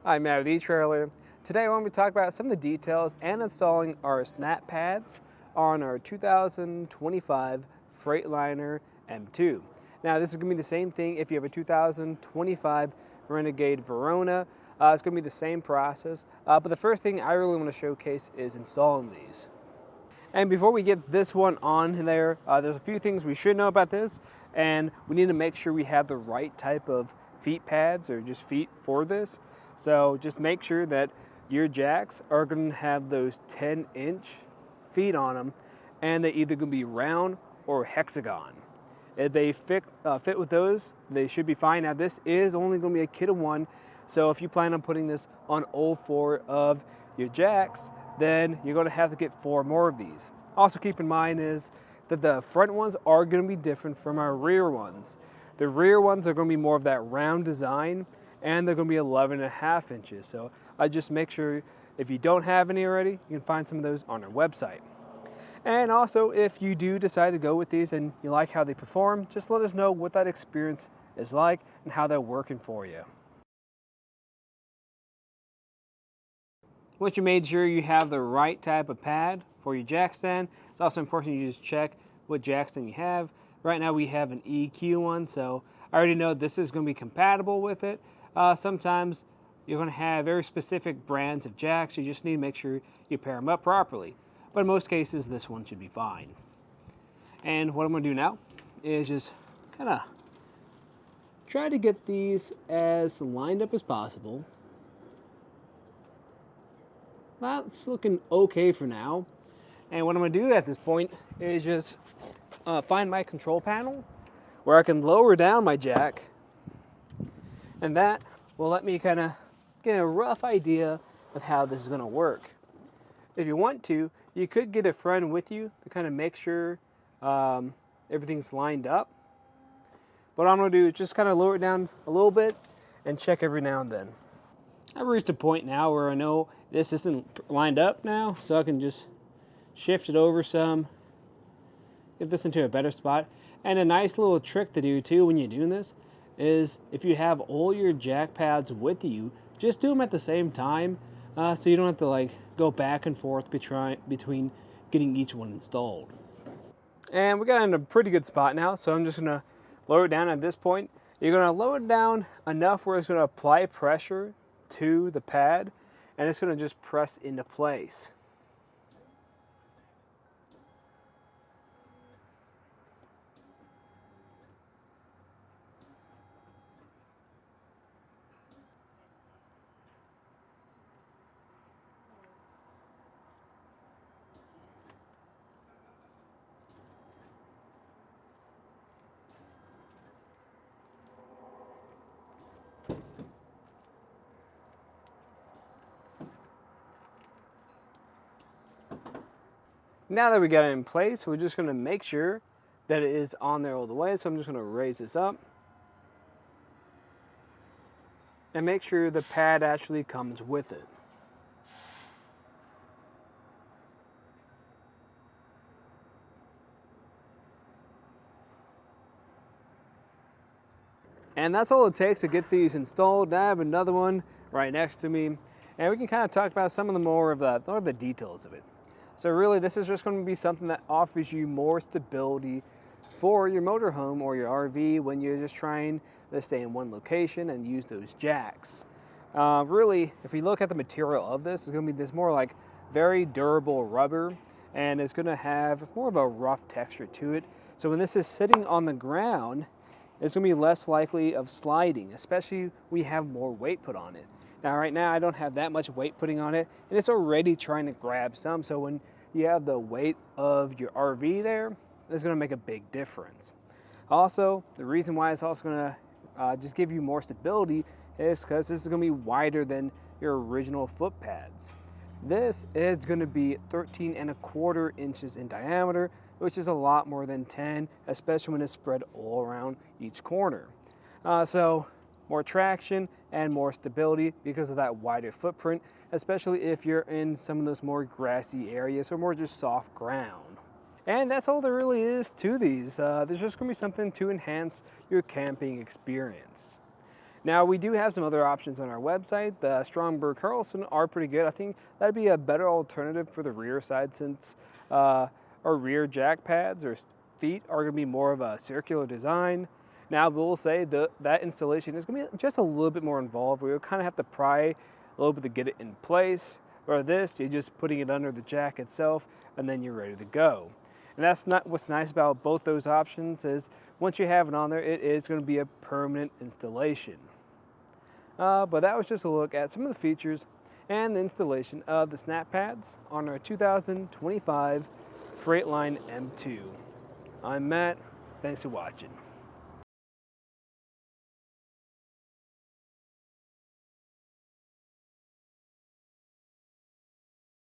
I'm Matt with etrailer. Today I want to talk about some of the details and installing our SnapPads on our 2025 Freightliner M2. Now this is going to be the same thing if you have a 2025 Renegade Verona. It's going to be the same process, but the first thing I really want to showcase is installing these. And before we get this one on there, there's a few things we should know about this, and we need to make sure we have the right type of feet pads or just feet for this. So just make sure that your jacks are going to have those 10-inch feet on them, and they either going to be round or hexagon. If they fit with those, they should be fine. Now this is only going to be a kit of one, so if you plan on putting this on all four of your jacks, then you're going to have to get 4 more of these. Also keep in mind is that the front ones are going to be different from our rear ones. The rear ones are going to be more of that round design, and they're going to be 11.5 inches. So I just make sure if you don't have any already, you can find some of those on our website. And also if you do decide to go with these and you like how they perform, just let us know what that experience is like and how they're working for you. Once you made sure you have the right type of pad for your jack stand, it's also important you just check what jack stand you have. Right now we have an EQ one, so I already know this is going to be compatible with it. Sometimes you're going to have very specific brands of jacks. You just need to make sure you pair them up properly. But in most cases, this one should be fine. And what I'm going to do now is just kind of try to get these as lined up as possible. That's looking okay for now. And what I'm going to do at this point is just find my control panel where I can lower down my jack, and that will let me kind of get a rough idea of how this is going to work. If you want to, you could get a friend with you to kind of make sure everything's lined up. But what I'm going to do is just kind of lower it down a little bit and check every now and then. I've reached a point now where I know this isn't lined up now, so I can just shift it over some, get this into a better spot. And a nice little trick to do too when you're doing this is if you have all your jack pads with you, just do them at the same time, so you don't have to like go back and forth between getting each one installed. And we got in a pretty good spot now, so I'm just gonna lower it down. At this point, you're gonna lower it down enough where it's gonna apply pressure to the pad, and it's gonna just press into place. Now that we got it in place, we're just going to make sure that it is on there all the way. So I'm just going to raise this up and make sure the pad actually comes with it. And that's all it takes to get these installed. I have another one right next to me, and we can kind of talk about some of the more of the details of it. So really, this is just going to be something that offers you more stability for your motorhome or your RV when you're just trying to stay in one location and use those jacks. Really, if we look at the material of this, it's going to be this more like very durable rubber, and it's going to have more of a rough texture to it. So when this is sitting on the ground, it's going to be less likely of sliding, especially when we have more weight put on it. Now right now I don't have that much weight putting on it, and it's already trying to grab some, so when you have the weight of your RV there, it's going to make a big difference. Also, the reason why it's also going to just give you more stability is because this is going to be wider than your original foot pads. This is going to be 13.25 inches in diameter, which is a lot more than 10, especially when it's spread all around each corner. So more traction and more stability because of that wider footprint, especially if you're in some of those more grassy areas or more just soft ground. And that's all there really is to these. There's just going to be something to enhance your camping experience. Now, we do have some other options on our website. The Stromberg Carlson are pretty good. I think that'd be a better alternative for the rear side, since our rear jack pads or feet are going to be more of a circular design. Now, we'll say that installation is going to be just a little bit more involved. We'll kind of have to pry a little bit to get it in place. Or this, you're just putting it under the jack itself, and then you're ready to go. And that's not what's nice about both those options, is once you have it on there, it is going to be a permanent installation. But that was just a look at some of the features and the installation of the SnapPads on our 2025 Freightliner M2. I'm Matt. Thanks for watching.